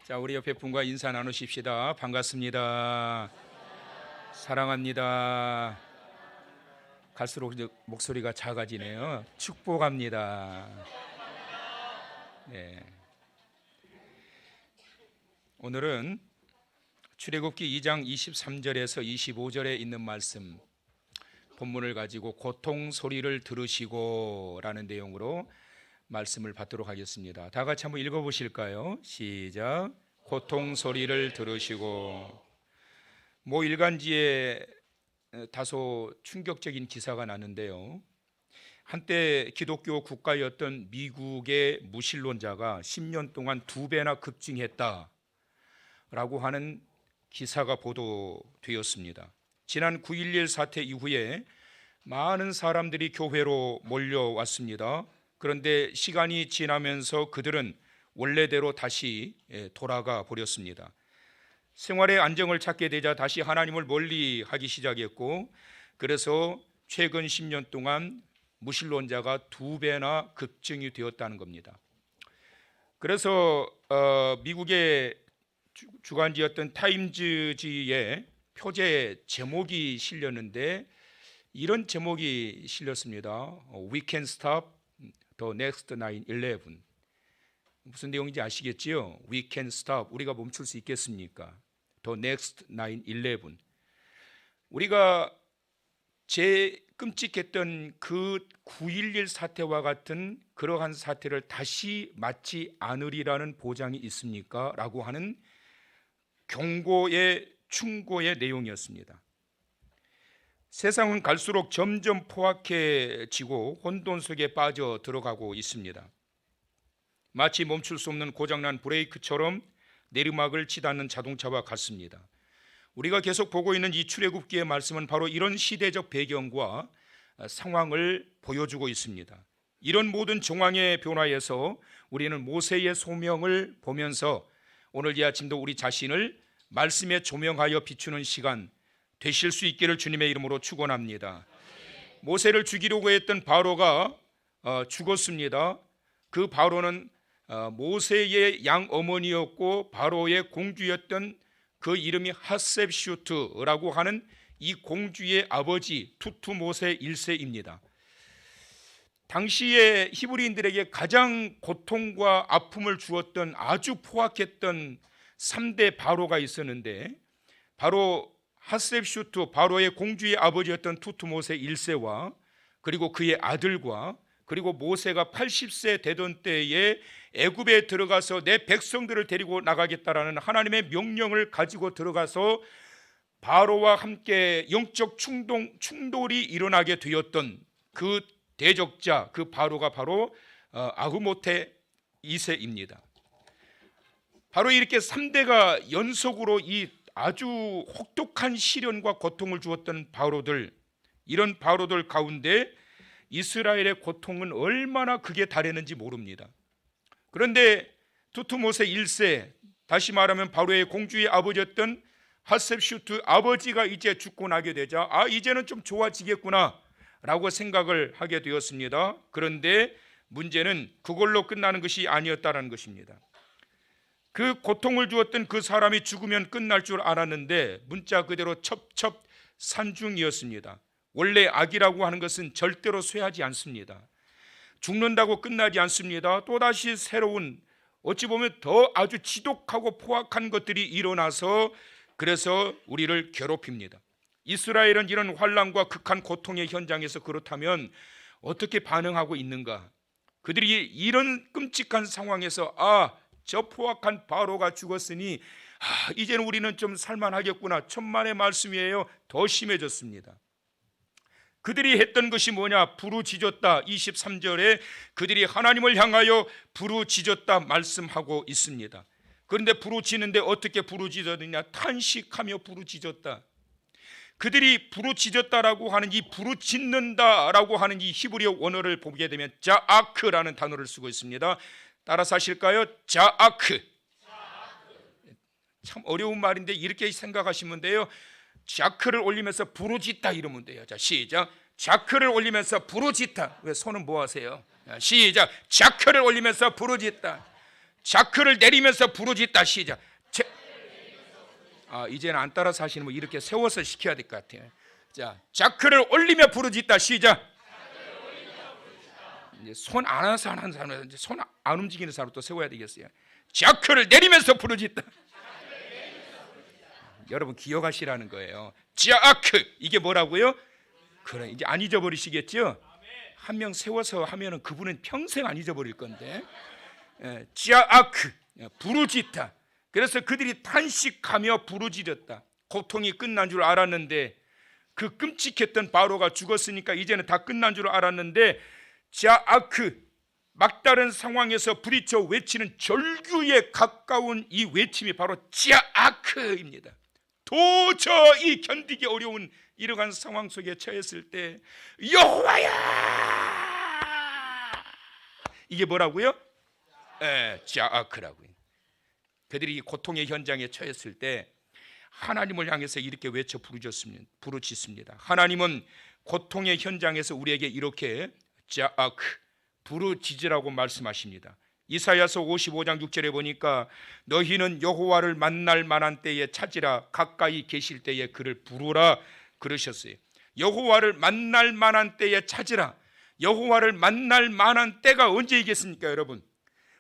자, 우리 옆에 분과 인사 나누십시다. 반갑습니다. 사랑합니다. 갈수록 이제 목소리가 작아지네요. 축복합니다. 네. 오늘은 출애굽기 2장 23절에서 25절에 있는 말씀 본문을 가지고 고통 소리를 들으시고 라는 내용으로 말씀을 받도록 하겠습니다. 다 같이 한번 읽어보실까요? 시작. 고통 소리를 들으시고. 모 일간지에 다소 충격적인 기사가 나는데요, 한때 기독교 국가였던 미국의 무신론자가 10년 동안 2배나 급증했다라고 하는 기사가 보도되었습니다. 지난 9.11 사태 이후에 많은 사람들이 교회로 몰려왔습니다. 그런데 시간이 지나면서 그들은 원래대로 다시 돌아가 버렸습니다. 생활의 안정을 찾게 되자 다시 하나님을 멀리하기 시작했고, 그래서 최근 10년 동안 무신론자가 2배나 급증이 되었다는 겁니다. 그래서 미국의 주간지였던 타임즈지에 표제 제목이 실렸는데 이런 제목이 실렸습니다. We can stop the next 9/11. 무슨 내용인지 아시겠지요? We can stop. 우리가 멈출 수 있겠습니까? The next 9/11. 우리가 제 끔찍했던 그 9.11 사태와 같은 그러한 사태를 다시 맞지 않으리라는 보장이 있습니까? 라고 하는 경고의 충고의 내용이었습니다. 세상은 갈수록 점점 포악해지고 혼돈 속에 빠져 들어가고 있습니다. 마치 멈출 수 없는 고장난 브레이크처럼 내리막을 치닫는 자동차와 같습니다. 우리가 계속 보고 있는 이 출애굽기의 말씀은 바로 이런 시대적 배경과 상황을 보여주고 있습니다. 이런 모든 정황의 변화에서 우리는 모세의 소명을 보면서 오늘 이 아침도 우리 자신을 말씀에 조명하여 비추는 시간 되실 수 있기를 주님의 이름으로 축원합니다. 모세를 죽이려고 했던 바로가 죽었습니다. 그 바로는 모세의 양어머니였고 바로의 공주였던 그 이름이 핫셉슈트라고 하는 이 공주의 아버지 투투모세 1세입니다. 당시에 히브리인들에게 가장 고통과 아픔을 주었던 아주 포악했던 3대 바로가 있었는데, 바로 핫셉슈트 바로의 공주의 아버지였던 투투모세 1세와 그리고 그의 아들과 그리고 모세가 80세 되던 때에 애굽에 들어가서 내 백성들을 데리고 나가겠다라는 하나님의 명령을 가지고 들어가서 바로와 함께 영적 충돌이 일어나게 되었던 그 대적자, 그 바로가 바로 아흐모테 2세입니다. 바로 이렇게 3대가 연속으로 이 아주 혹독한 시련과 고통을 주었던 바로들, 이런 바로들 가운데 이스라엘의 고통은 얼마나 극에 달했는지 모릅니다. 그런데 투투모세 1세, 다시 말하면 바로의 공주의 아버지였던 핫셉슈트 아버지가 이제 죽고 나게 되자 이제는 좀 좋아지겠구나 라고 생각을 하게 되었습니다. 그런데 문제는 그걸로 끝나는 것이 아니었다는 것입니다. 그 고통을 주었던 그 사람이 죽으면 끝날 줄 알았는데 문자 그대로 첩첩산중이었습니다. 원래 악이라고 하는 것은 절대로 쇠하지 않습니다. 죽는다고 끝나지 않습니다. 또다시 새로운, 어찌 보면 더 아주 지독하고 포악한 것들이 일어나서 그래서 우리를 괴롭힙니다. 이스라엘은 이런 환난과 극한 고통의 현장에서 그렇다면 어떻게 반응하고 있는가? 그들이 이런 끔찍한 상황에서 저 포악한 바로가 죽었으니 이제는 우리는 좀 살만하겠구나, 천만의 말씀이에요. 더 심해졌습니다. 그들이 했던 것이 뭐냐? 부르짖었다. 23절에 그들이 하나님을 향하여 부르짖었다 말씀하고 있습니다. 그런데 부르짖는데 어떻게 부르짖었느냐? 탄식하며 부르짖었다. 그들이 부르짖었다라고 하는 이 부르짖는다라고 하는 이 히브리어 원어를 보게 되면 자아크라는 단어를 쓰고 있습니다. 따라서 하실까요? 자아크. 참 어려운 말인데 이렇게 생각하시면 돼요. 자크를 올리면서 부르짖다 이러면 돼요. 자, 시작. 자크를 올리면서 부르짖다. 왜 손은 뭐 하세요? 시작. 자크를 올리면서 부르짖다. 자크를 내리면서 부르짖다. 시작. 이제는 안 따라서 하시는 분 이렇게 세워서 시켜야 될 것 같아요. 자, 자크를 올리며 부르짖다. 시작. 이제 손 안 하는 사람은 손 안 움직이는 사람 또 세워야 되겠어요. 자크를 내리면서 부르짖다. 여러분 기억하시라는 거예요. 자크 이게 뭐라고요? 그래 이제 안 잊어버리시겠죠? 한 명 세워서 하면은 그분은 평생 안 잊어버릴 건데. 자크 부르짖다. 그래서 그들이 탄식하며 부르짖었다. 고통이 끝난 줄 알았는데 그 끔찍했던 바로가 죽었으니까 이제는 다 끝난 줄 알았는데 자아크 막다른 상황에서 부딪혀 외치는 절규에 가까운 이 외침이 바로 자아크입니다. 도저히 견디기 어려운 이러한 상황 속에 처했을 때 여호와야 이게 뭐라고요? 자아크라고요. 그들이 고통의 현장에 처했을 때 하나님을 향해서 이렇게 외쳐 부르짖습니다. 하나님은 고통의 현장에서 우리에게 이렇게 자아크 부르짖으라고 말씀하십니다. 이사야서 55장 6절에 보니까 너희는 여호와를 만날 만한 때에 찾으라 가까이 계실 때에 그를 부르라 그러셨어요. 여호와를 만날 만한 때에 찾으라. 여호와를 만날 만한 때가 언제이겠습니까 여러분?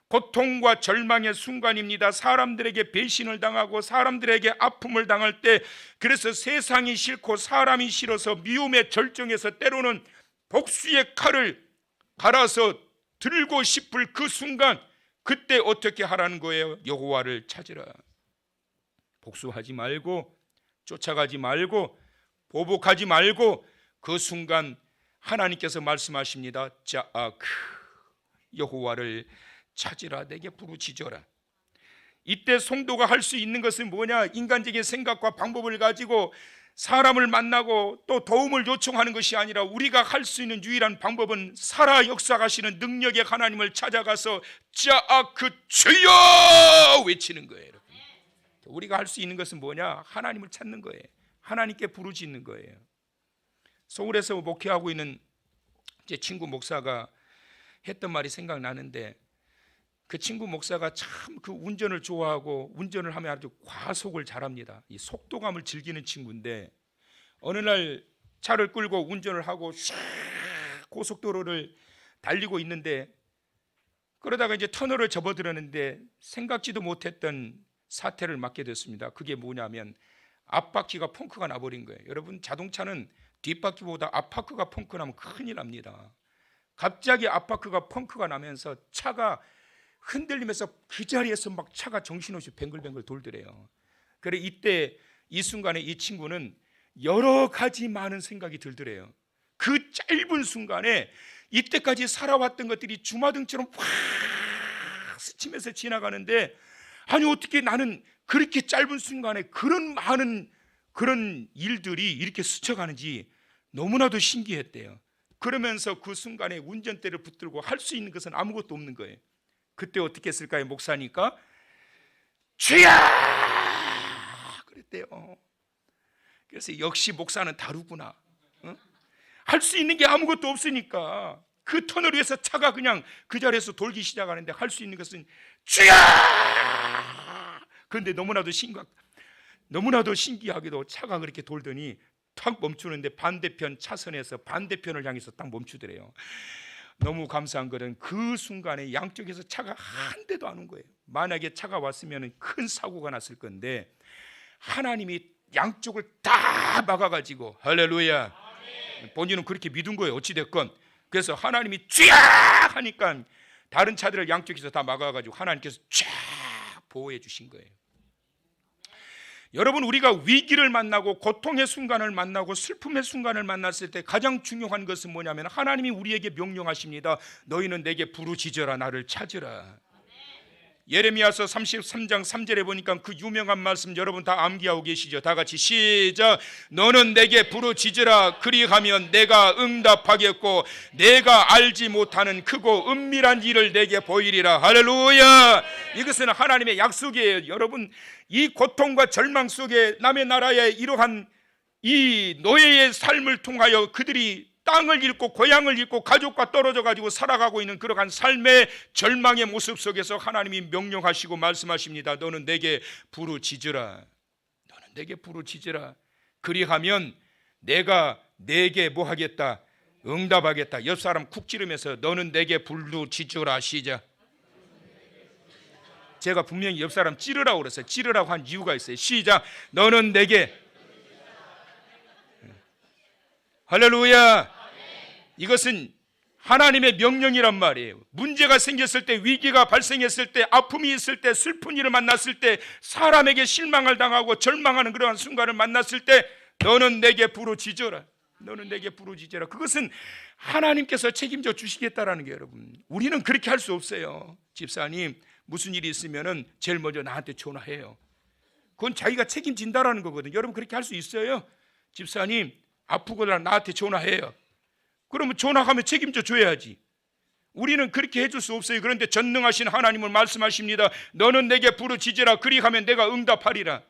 고통과 절망의 순간입니다. 사람들에게 배신을 당하고 사람들에게 아픔을 당할 때, 그래서 세상이 싫고 사람이 싫어서 미움의 절정에서 때로는 복수의 칼을 갈아서 들고 싶을 그 순간, 그때 어떻게 하라는 거예요? 여호와를 찾으라. 복수하지 말고 쫓아가지 말고 보복하지 말고 그 순간 하나님께서 말씀하십니다. 자아크 여호와를 찾으라. 내게 부르짖어라. 이때 성도가 할 수 있는 것은 뭐냐? 인간적인 생각과 방법을 가지고 사람을 만나고 또 도움을 요청하는 것이 아니라 우리가 할 수 있는 유일한 방법은 살아 역사하시는 능력의 하나님을 찾아가서 자아크 주여 외치는 거예요. 여러분. 우리가 할 수 있는 것은 뭐냐? 하나님을 찾는 거예요. 하나님께 부르짖는 거예요. 서울에서 목회하고 있는 제 친구 목사가 했던 말이 생각나는데, 그 친구 목사가 참 그 운전을 좋아하고 운전을 하면 아주 과속을 잘합니다. 이 속도감을 즐기는 친구인데, 어느 날 차를 끌고 운전을 하고 샥 고속도로를 달리고 있는데, 그러다가 이제 터널을 접어들었는데 생각지도 못했던 사태를 맞게 됐습니다. 그게 뭐냐면 앞바퀴가 펑크가 나버린 거예요. 여러분, 자동차는 뒷바퀴보다 앞바퀴가 펑크 나면 큰일 납니다. 갑자기 앞바퀴가 펑크가 나면서 차가 흔들리면서 그 자리에서 막 차가 정신없이 뱅글뱅글 돌더래요. 그래 이때 이 순간에 이 친구는 여러 가지 많은 생각이 들더래요. 그 짧은 순간에 이때까지 살아왔던 것들이 주마등처럼 확 스치면서 지나가는데, 아니 어떻게 나는 그렇게 짧은 순간에 그런 많은 그런 일들이 이렇게 스쳐가는지 너무나도 신기했대요. 그러면서 그 순간에 운전대를 붙들고 할 수 있는 것은 아무것도 없는 거예요. 그때 어떻게 했을까요? 목사니까 주야 그랬대요. 그래서 역시 목사는 다르구나. 할 수 있는 게 아무것도 없으니까 그 터널 위에서 차가 그냥 그 자리에서 돌기 시작하는데 할 수 있는 것은 주야. 그런데 너무나도 신기하게도 차가 그렇게 돌더니 탁 멈추는데 반대편 차선에서 반대편을 향해서 딱 멈추더래요. 너무 감사한 것은 그 순간에 양쪽에서 차가 한 대도 안 온 거예요. 만약에 차가 왔으면 큰 사고가 났을 건데 하나님이 양쪽을 다 막아가지고, 할렐루야, 본인은 그렇게 믿은 거예요. 어찌됐건. 그래서 하나님이 쥐야 하니까 다른 차들을 양쪽에서 다 막아가지고 하나님께서 쫙 보호해 주신 거예요. 여러분, 우리가 위기를 만나고 고통의 순간을 만나고 슬픔의 순간을 만났을 때 가장 중요한 것은 뭐냐면 하나님이 우리에게 명령하십니다. 너희는 내게 부르짖어라, 나를 찾으라. 예레미야서 33장 3절에 보니까 그 유명한 말씀 여러분 다 암기하고 계시죠? 다 같이 시작. 너는 내게 부르짖으라, 그리하면 내가 응답하겠고 내가 알지 못하는 크고 은밀한 일을 내게 보이리라. 할렐루야. 이것은 하나님의 약속이에요. 여러분, 이 고통과 절망 속에 남의 나라의 이러한 이 노예의 삶을 통하여 그들이 땅을 잃고 고향을 잃고 가족과 떨어져 가지고 살아가고 있는 그러한 삶의 절망의 모습 속에서 하나님이 명령하시고 말씀하십니다. 너는 내게 부르짖으라. 너는 내게 부르짖으라. 그리하면 내가 내게 뭐 하겠다? 응답하겠다. 옆 사람 쿡 찌르면서 너는 내게 부르짖으라. 시작. 제가 분명히 옆 사람 찌르라고 그랬어요. 찌르라고 한 이유가 있어요. 시작. 너는 내게. 할렐루야. 이것은 하나님의 명령이란 말이에요. 문제가 생겼을 때, 위기가 발생했을 때, 아픔이 있을 때, 슬픈 일을 만났을 때, 사람에게 실망을 당하고 절망하는 그러한 순간을 만났을 때 너는 내게 부르짖어라. 너는 내게 부르짖어라. 그것은 하나님께서 책임져 주시겠다라는 게, 여러분, 우리는 그렇게 할 수 없어요. 집사님 무슨 일이 있으면은 제일 먼저 나한테 전화해요. 그건 자기가 책임진다라는 거거든요. 여러분 그렇게 할 수 있어요? 집사님 아프거나 나한테 전화해요. 그러면 전화하면 책임져 줘야지. 우리는 그렇게 해줄 수 없어요. 그런데 전능하신 하나님은 말씀하십니다. 너는 내게 부르짖으라. 그리하면 내가 응답하리라.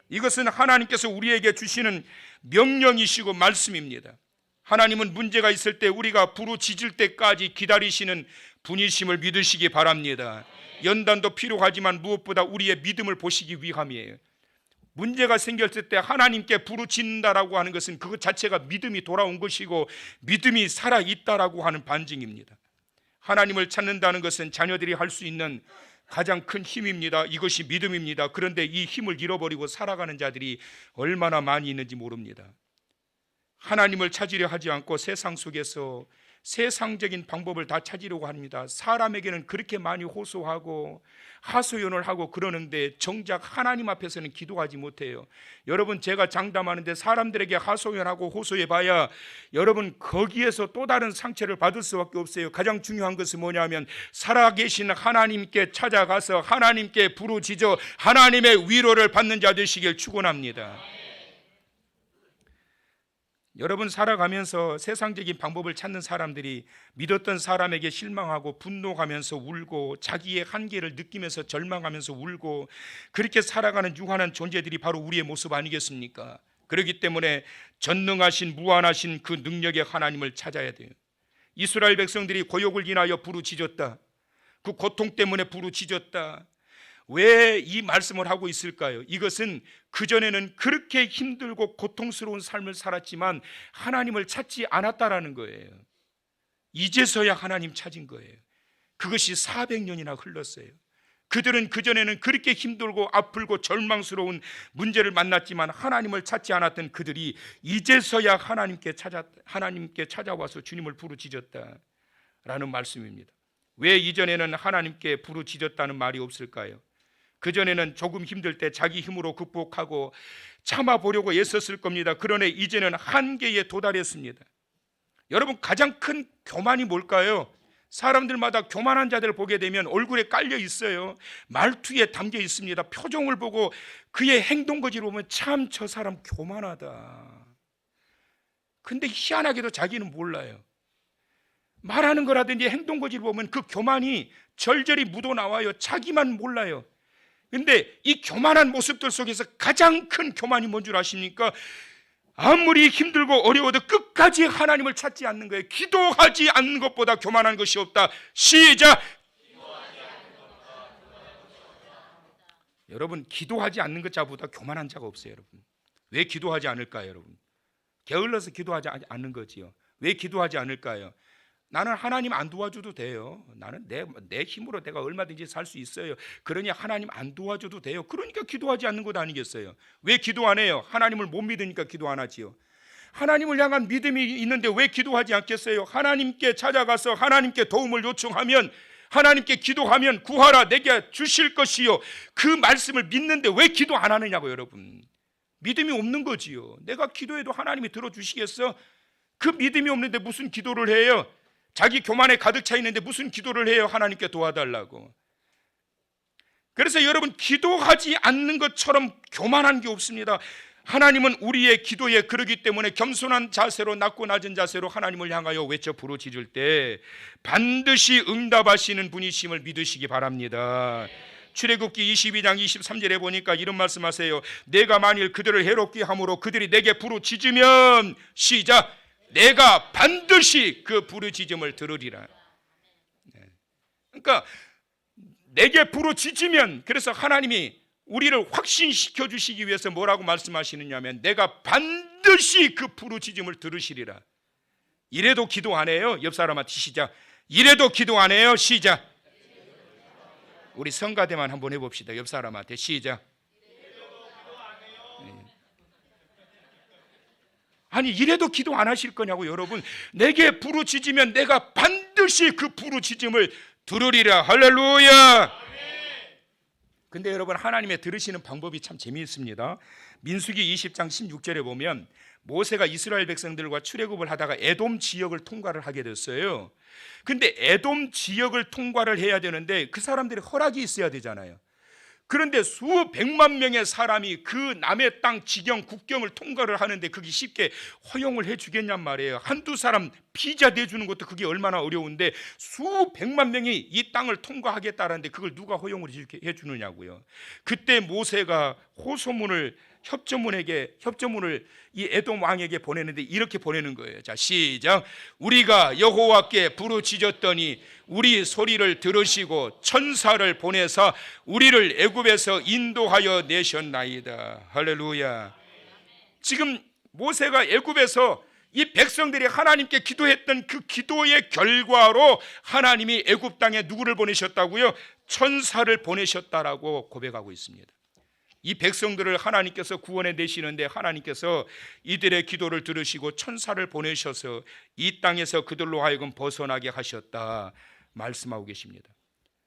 이것은 하나님께서 우리에게 주시는 명령이시고 말씀입니다. 하나님은 문제가 있을 때 우리가 부르짖을 때까지 기다리시는 분이심을 믿으시기 바랍니다. 연단도 필요하지만 무엇보다 우리의 믿음을 보시기 위함이에요. 문제가 생겼을 때 하나님께 부르짖는다라고 하는 것은 그것 자체가 믿음이 돌아온 것이고 믿음이 살아있다라고 하는 반증입니다. 하나님을 찾는다는 것은 자녀들이 할 수 있는 가장 큰 힘입니다. 이것이 믿음입니다. 그런데 이 힘을 잃어버리고 살아가는 자들이 얼마나 많이 있는지 모릅니다. 하나님을 찾으려 하지 않고 세상 속에서 세상적인 방법을 다 찾으려고 합니다. 사람에게는 그렇게 많이 호소하고 하소연을 하고 그러는데 정작 하나님 앞에서는 기도하지 못해요. 여러분 제가 장담하는데 사람들에게 하소연하고 호소해봐야 여러분 거기에서 또 다른 상처를 받을 수밖에 없어요. 가장 중요한 것은 뭐냐면 살아계신 하나님께 찾아가서 하나님께 부르짖어 하나님의 위로를 받는 자 되시길 축원합니다. 여러분 살아가면서 세상적인 방법을 찾는 사람들이 믿었던 사람에게 실망하고 분노하면서 울고 자기의 한계를 느끼면서 절망하면서 울고 그렇게 살아가는 유한한 존재들이 바로 우리의 모습 아니겠습니까? 그렇기 때문에 전능하신 무한하신 그 능력의 하나님을 찾아야 돼요. 이스라엘 백성들이 고역을 인하여 부르짖었다. 그 고통 때문에 부르짖었다. 왜 이 말씀을 하고 있을까요? 이것은 그전에는 그렇게 힘들고 고통스러운 삶을 살았지만 하나님을 찾지 않았다라는 거예요. 이제서야 하나님 찾은 거예요. 그것이 400년이나 흘렀어요. 그들은 그전에는 그렇게 힘들고 아프고 절망스러운 문제를 만났지만 하나님을 찾지 않았던 그들이 이제서야 하나님께 찾아와서 주님을 부르짖었다라는 말씀입니다. 왜 이전에는 하나님께 부르짖었다는 말이 없을까요? 그전에는 조금 힘들 때 자기 힘으로 극복하고 참아보려고 애썼을 겁니다. 그러나 이제는 한계에 도달했습니다. 여러분 가장 큰 교만이 뭘까요? 사람들마다 교만한 자들을 보게 되면 얼굴에 깔려 있어요. 말투에 담겨 있습니다. 표정을 보고 그의 행동거지를 보면 참 저 사람 교만하다. 근데 희한하게도 자기는 몰라요. 말하는 거라든지 행동거지를 보면 그 교만이 절절히 묻어나와요. 자기만 몰라요. 근데 이 교만한 모습들 속에서 가장 큰 교만이 뭔 줄 아십니까? 아무리 힘들고 어려워도 끝까지 하나님을 찾지 않는 거예요. 기도하지 않는 것보다 교만한 것이 없다. 시작! 여러분 기도하지 않는 것 자보다 교만한 자가 없어요. 여러분 왜 기도하지 않을까요? 여러분 게을러서 기도하지 않는 거지요. 왜 기도하지 않을까요? 나는 하나님 안 도와줘도 돼요. 나는 내 힘으로 내가 얼마든지 살 수 있어요. 그러니 하나님 안 도와줘도 돼요. 그러니까 기도하지 않는 것 아니겠어요? 왜 기도 안 해요? 하나님을 못 믿으니까 기도 안 하지요. 하나님을 향한 믿음이 있는데 왜 기도하지 않겠어요? 하나님께 찾아가서 하나님께 도움을 요청하면 하나님께 기도하면 구하라 내게 주실 것이요. 그 말씀을 믿는데 왜 기도 안 하느냐고 여러분. 믿음이 없는 거지요. 내가 기도해도 하나님이 들어주시겠어? 그 믿음이 없는데 무슨 기도를 해요? 자기 교만에 가득 차 있는데 무슨 기도를 해요? 하나님께 도와달라고. 그래서 여러분 기도하지 않는 것처럼 교만한 게 없습니다. 하나님은 우리의 기도에 그러기 때문에 겸손한 자세로 낮고 낮은 자세로 하나님을 향하여 외쳐 부르짖을 때 반드시 응답하시는 분이심을 믿으시기 바랍니다. 출애굽기 22장 23절에 보니까 이런 말씀하세요. 내가 만일 그들을 해롭게 함으로 그들이 내게 부르짖으면 시작 내가 반드시 그 부르짖음을 들으리라. 그러니까 내게 부르짖으면, 그래서 하나님이 우리를 확신시켜 주시기 위해서 뭐라고 말씀하시느냐면 내가 반드시 그 부르짖음을 들으시리라. 이래도 기도 안 해요? 옆 사람한테 시작. 이래도 기도 안 해요? 시작. 우리 성가대만 한번 해봅시다. 옆 사람한테 시작. 아니, 이래도 기도 안 하실 거냐고. 여러분, 내게 부르짖으면 내가 반드시 그 부르짖음을 들으리라. 할렐루야. 근데 여러분, 하나님의 들으시는 방법이 참 재미있습니다. 민수기 20장 16절에 보면 모세가 이스라엘 백성들과 출애굽을 하다가 에돔 지역을 통과를 하게 됐어요. 근데 에돔 지역을 통과를 해야 되는데 그 사람들이 허락이 있어야 되잖아요. 그런데 수백만 명의 사람이 그 남의 땅 지경 국경을 통과를 하는데 그게 쉽게 허용을 해주겠냔 말이에요. 한두 사람 비자 내주는 것도 그게 얼마나 어려운데 수백만 명이 이 땅을 통과하겠다는데 그걸 누가 허용을 해주느냐고요. 그때 모세가 호소문을 협조문을 이 에돔 왕에게 보내는데 이렇게 보내는 거예요. 자, 시작. 우리가 여호와께 부르짖었더니 우리 소리를 들으시고 천사를 보내사 우리를 애굽에서 인도하여 내셨나이다. 할렐루야. 지금 모세가 애굽에서 이 백성들이 하나님께 기도했던 그 기도의 결과로 하나님이 애굽 땅에 누구를 보내셨다고요? 천사를 보내셨다라고 고백하고 있습니다. 이 백성들을 하나님께서 구원해 내시는데 하나님께서 이들의 기도를 들으시고 천사를 보내셔서 이 땅에서 그들로 하여금 벗어나게 하셨다 말씀하고 계십니다.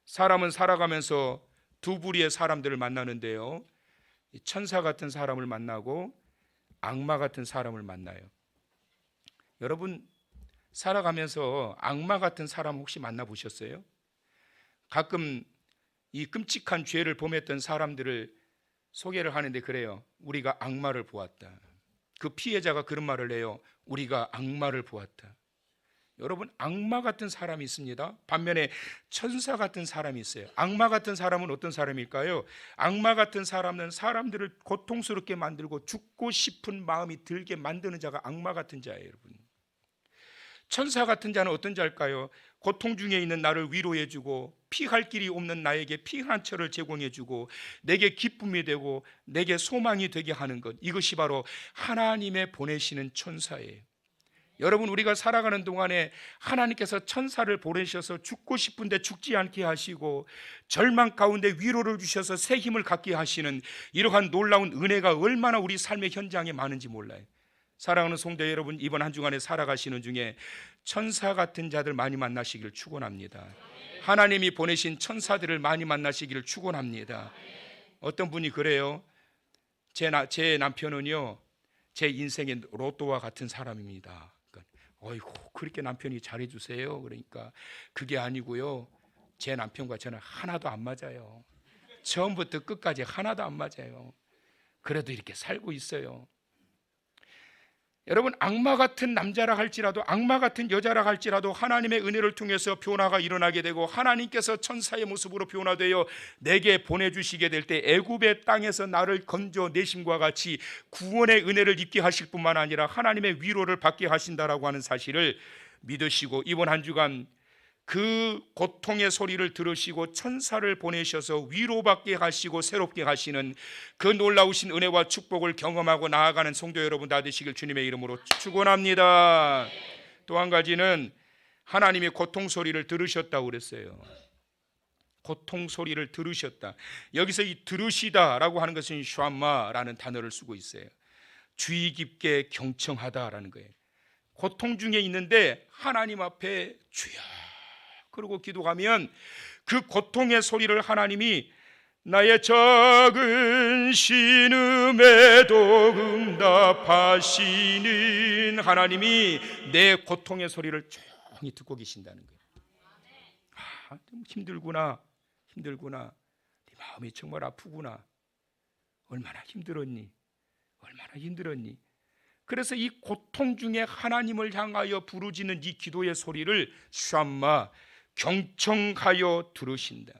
사람은 살아가면서 두 부류의 사람들을 만나는데요, 천사 같은 사람을 만나고 악마 같은 사람을 만나요. 여러분, 살아가면서 악마 같은 사람 혹시 만나보셨어요? 가끔 이 끔찍한 죄를 범했던 사람들을 소개를 하는데 그래요. 우리가 악마를 보았다. 그 피해자가 그런 말을 해요. 우리가 악마를 보았다. 여러분, 악마 같은 사람이 있습니다. 반면에 천사 같은 사람이 있어요. 악마 같은 사람은 어떤 사람일까요? 악마 같은 사람은 사람들을 고통스럽게 만들고 죽고 싶은 마음이 들게 만드는 자가 악마 같은 자예요, 여러분. 천사 같은 자는 어떤 자일까요? 고통 중에 있는 나를 위로해주고 피할 길이 없는 나에게 피난처를 제공해주고 내게 기쁨이 되고 내게 소망이 되게 하는 것, 이것이 바로 하나님의 보내시는 천사예요. 여러분, 우리가 살아가는 동안에 하나님께서 천사를 보내셔서 죽고 싶은데 죽지 않게 하시고 절망 가운데 위로를 주셔서 새 힘을 갖게 하시는 이러한 놀라운 은혜가 얼마나 우리 삶의 현장에 많은지 몰라요. 사랑하는 성도 여러분, 이번 한 주간에 살아가시는 중에 천사 같은 자들 많이 만나시기를 축원합니다. 하나님이 보내신 천사들을 많이 만나시기를 축원합니다. 어떤 분이 그래요. 제 남편은요, 제 인생의 로또와 같은 사람입니다. 그러니까, 어이구, 그렇게 남편이 잘해주세요. 그러니까 그게 아니고요, 제 남편과 저는 하나도 안 맞아요. 처음부터 끝까지 하나도 안 맞아요. 그래도 이렇게 살고 있어요. 여러분, 악마 같은 남자라 할지라도 악마 같은 여자라 할지라도 하나님의 은혜를 통해서 변화가 일어나게 되고 하나님께서 천사의 모습으로 변화되어 내게 보내주시게 될 때 애굽의 땅에서 나를 건져내심과 같이 구원의 은혜를 입게 하실 뿐만 아니라 하나님의 위로를 받게 하신다라고 하는 사실을 믿으시고 이번 한 주간 그 고통의 소리를 들으시고 천사를 보내셔서 위로받게 하시고 새롭게 하시는 그 놀라우신 은혜와 축복을 경험하고 나아가는 성도 여러분 다 되시길 주님의 이름으로 축원합니다. 또 한 가지는 하나님이 고통 소리를 들으셨다고 그랬어요. 고통 소리를 들으셨다. 여기서 이 들으시다라고 하는 것은 슈암마라는 단어를 쓰고 있어요. 주의 깊게 경청하다라는 거예요. 고통 중에 있는데 하나님 앞에 주여 그러고 기도하면 그 고통의 소리를 하나님이 나의 작은 신음에도 응답하시는 하나님이 내 고통의 소리를 조용히 듣고 계신다는 거예요. 좀 힘들구나. 네 마음이 정말 아프구나. 얼마나 힘들었니? 그래서 이 고통 중에 하나님을 향하여 부르짖는 이 기도의 소리를 샴마, 경청하여 들으신다.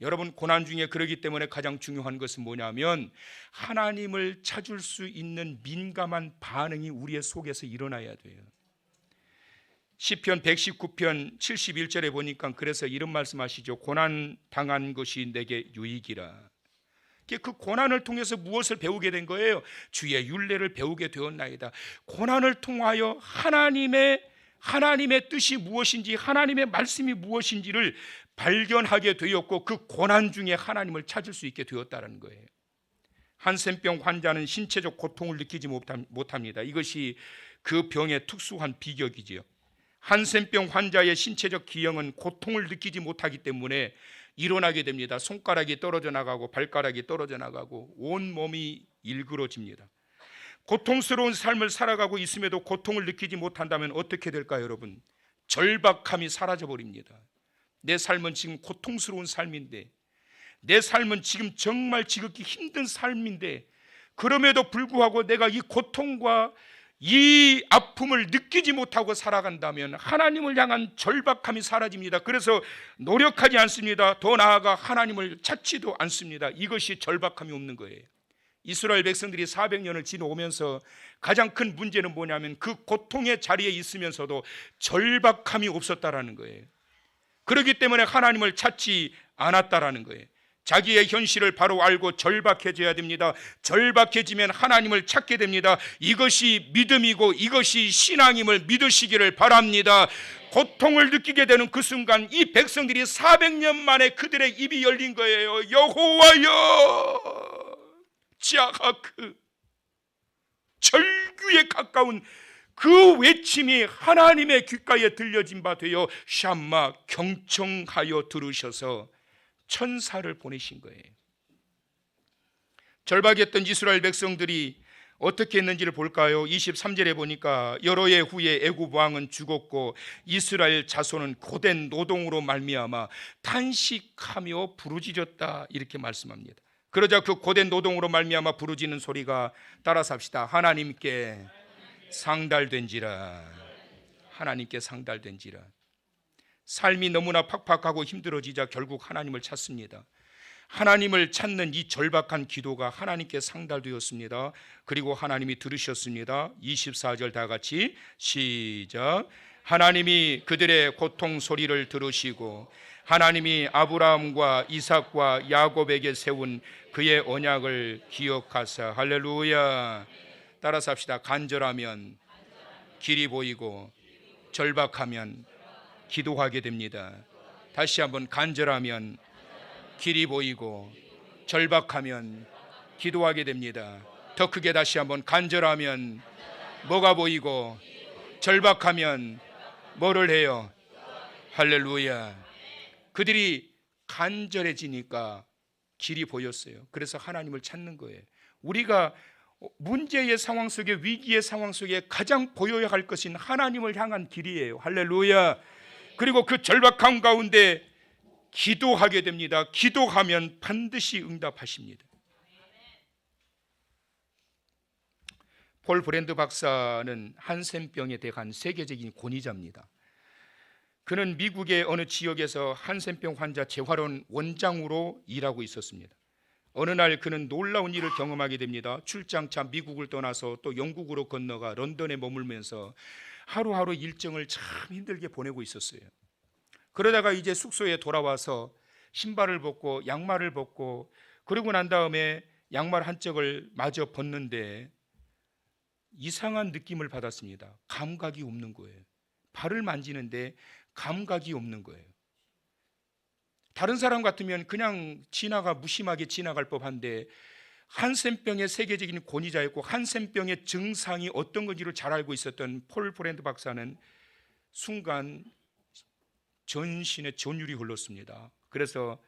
여러분, 고난 중에 그러기 때문에 가장 중요한 것은 뭐냐면 하나님을 찾을 수 있는 민감한 반응이 우리의 속에서 일어나야 돼요. 시편 119편 71절에 보니까 그래서 이런 말씀하시죠. 고난 당한 것이 내게 유익이라. 그 고난을 통해서 무엇을 배우게 된 거예요? 주의 율례를 배우게 되었나이다. 고난을 통하여 하나님의 뜻이 무엇인지, 하나님의 말씀이 무엇인지를 발견하게 되었고, 그 고난 중에 하나님을 찾을 수 있게 되었다는 거예요. 한센병 환자는 신체적 고통을 느끼지 못합니다. 이것이 그 병의 특수한 비격이지요. 한센병 환자의 신체적 기형은 고통을 느끼지 못하기 때문에 일어나게 됩니다. 손가락이 떨어져 나가고 발가락이 떨어져 나가고 온 몸이 일그러집니다. 고통스러운 삶을 살아가고 있음에도 고통을 느끼지 못한다면 어떻게 될까요, 여러분? 절박함이 사라져 버립니다. 내 삶은 지금 고통스러운 삶인데, 내 삶은 지금 정말 지극히 힘든 삶인데, 그럼에도 불구하고 내가 이 고통과 이 아픔을 느끼지 못하고 살아간다면 하나님을 향한 절박함이 사라집니다. 그래서 노력하지 않습니다. 더 나아가 하나님을 찾지도 않습니다. 이것이 절박함이 없는 거예요. 이스라엘 백성들이 400년을 지나오면서 가장 큰 문제는 뭐냐면 그 고통의 자리에 있으면서도 절박함이 없었다라는 거예요. 그렇기 때문에 하나님을 찾지 않았다라는 거예요. 자기의 현실을 바로 알고 절박해져야 됩니다. 절박해지면 하나님을 찾게 됩니다. 이것이 믿음이고 이것이 신앙임을 믿으시기를 바랍니다. 고통을 느끼게 되는 그 순간 이 백성들이 400년 만에 그들의 입이 열린 거예요. 여호와여, 찌아하크, 절규에 가까운 그 외침이 하나님의 귓가에 들려진 바 되어 샴마, 경청하여 들으셔서 천사를 보내신 거예요. 절박했던 이스라엘 백성들이 어떻게 했는지를 볼까요? 23절에 보니까 여러 해 후에 애굽 왕은 죽었고 이스라엘 자손은 고된 노동으로 말미암아 탄식하며 부르짖었다, 이렇게 말씀합니다. 그러자 그 고된 노동으로 말미암아 부르짖는 소리가, 따라서 합시다. 하나님께 상달된지라. 하나님께 상달된지라. 삶이 너무나 팍팍하고 힘들어지자 결국 하나님을 찾습니다. 하나님을 찾는 이 절박한 기도가 하나님께 상달되었습니다. 그리고 하나님이 들으셨습니다. 24절 다 같이 시작. 하나님이 그들의 고통 소리를 들으시고 하나님이 아브라함과 이삭과 야곱에게 세운 그의 언약을 기억하사. 할렐루야. 따라서 합시다. 간절하면 길이 보이고 절박하면 기도하게 됩니다. 다시 한번, 간절하면 길이 보이고 절박하면 기도하게 됩니다. 더 크게 다시 한번, 간절하면 뭐가 보이고 절박하면 뭐를 해요? 할렐루야. 그들이 간절해지니까 길이 보였어요. 그래서 하나님을 찾는 거예요. 우리가 문제의 상황 속에, 위기의 상황 속에 가장 보여야 할 것은 하나님을 향한 길이에요. 할렐루야. 그리고 그 절박함 가운데 기도하게 됩니다. 기도하면 반드시 응답하십니다. 폴 브랜드 박사는 한센병에 대한 세계적인 권위자입니다. 그는 미국의 어느 지역에서 한센병 환자 재활원 원장으로 일하고 있었습니다. 어느 날 그는 놀라운 일을 경험하게 됩니다. 출장차 미국을 떠나서 또 영국으로 건너가 런던에 머물면서 하루하루 일정을 참 힘들게 보내고 있었어요. 그러다가 이제 숙소에 돌아와서 신발을 벗고 양말을 벗고, 그러고 난 다음에 양말 한 짝을 마저 벗는데 이상한 느낌을 받았습니다. 감각이 없는 거예요. 발을 만지는데 감각이 없는 거예요. 다른 사람 같으면 그냥 무심하게 지나갈 법한데, 한센병의 세계적인 권위자였고 한센병의 증상이 어떤 건지를 잘 알고 있었던 폴 브랜드 박사는 순간 전신에 전율이 흘렀습니다. 그래서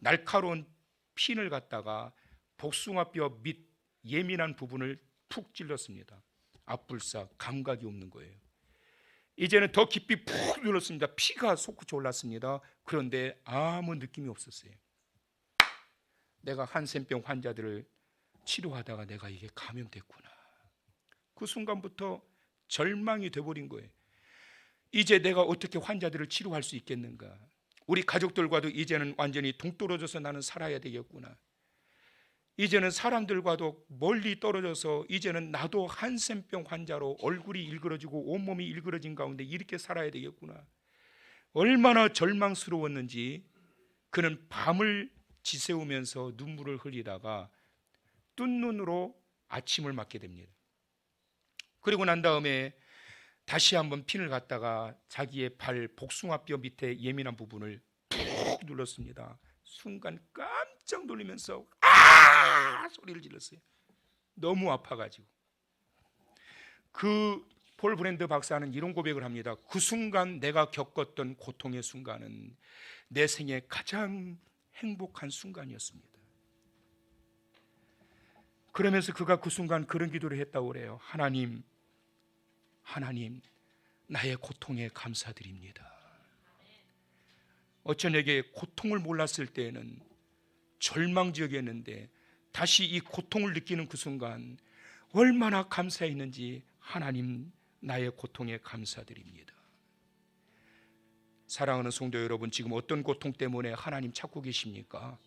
날카로운 핀을 갖다가 복숭아뼈 밑 예민한 부분을 푹 찔렀습니다. 앞불사, 감각이 없는 거예요. 이제는 더 깊이 푹 눌렀습니다. 피가 솟구쳐 올랐습니다. 그런데 아무 느낌이 없었어요. 내가 한센병 환자들을 치료하다가 내가 이게 감염됐구나. 그 순간부터 절망이 돼버린 거예요. 이제 내가 어떻게 환자들을 치료할 수 있겠는가? 우리 가족들과도 이제는 완전히 동떨어져서 나는 살아야 되겠구나. 이제는 사람들과도 멀리 떨어져서 이제는 나도 한센병 환자로 얼굴이 일그러지고 온몸이 일그러진 가운데 이렇게 살아야 되겠구나. 얼마나 절망스러웠는지 그는 밤을 지새우면서 눈물을 흘리다가 뜬 눈으로 아침을 맞게 됩니다. 그리고 난 다음에 다시 한번 핀을 갖다가 자기의 발 복숭아뼈 밑에 예민한 부분을 푹 눌렀습니다. 순간 깜짝 놀라면서 아! 소리를 질렀어요. 너무 아파가지고. 그 폴 브랜드 박사는 이런 고백을 합니다. 그 순간 내가 겪었던 고통의 순간은 내 생애 가장 행복한 순간이었습니다. 그러면서 그가 그 순간 그런 기도를 했다고 그래요. 하나님, 나의 고통에 감사드립니다. 어쩌내게 고통을 몰랐을 때에는 절망지역이었는데 다시 이 고통을 느끼는 그 순간 얼마나 감사했는지 하나님, 나의 고통에 감사드립니다. 사랑하는 성도 여러분, 지금 어떤 고통 때문에 하나님 찾고 계십니까?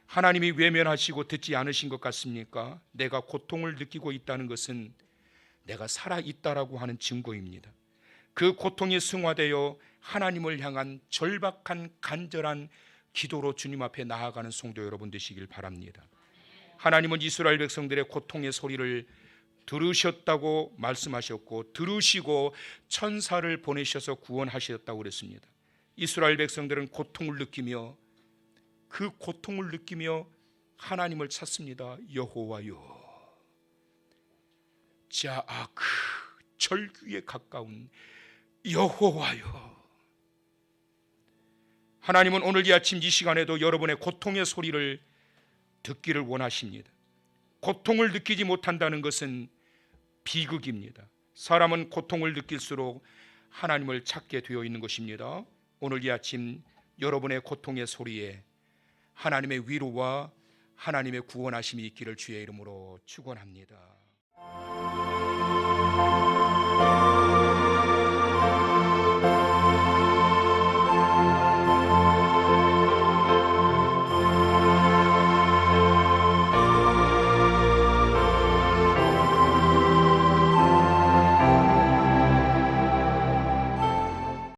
하나님이 외면하시고 듣지 않으신 것 같습니까? 내가 고통을 느끼고 있다는 것은 내가 살아있다라고 하는 증거입니다. 그 고통이 승화되어 하나님을 향한 절박한 간절한 기도로 주님 앞에 나아가는 성도 여러분 되시길 바랍니다. 하나님은 이스라엘 백성들의 고통의 소리를 들으셨다고 말씀하셨고 들으시고 천사를 보내셔서 구원하셨다고 그랬습니다. 이스라엘 백성들은 고통을 느끼며 그 고통을 느끼며 하나님을 찾습니다. 여호와여, 자아크 절규에 가까운 여호와여. 하나님은 오늘 이 아침 이 시간에도 여러분의 고통의 소리를 듣기를 원하십니다. 고통을 느끼지 못한다는 것은 비극입니다. 사람은 고통을 느낄수록 하나님을 찾게 되어 있는 것입니다. 오늘 이 아침 여러분의 고통의 소리에 하나님의 위로와 하나님의 구원하심이 있기를 주의 이름으로 축원합니다.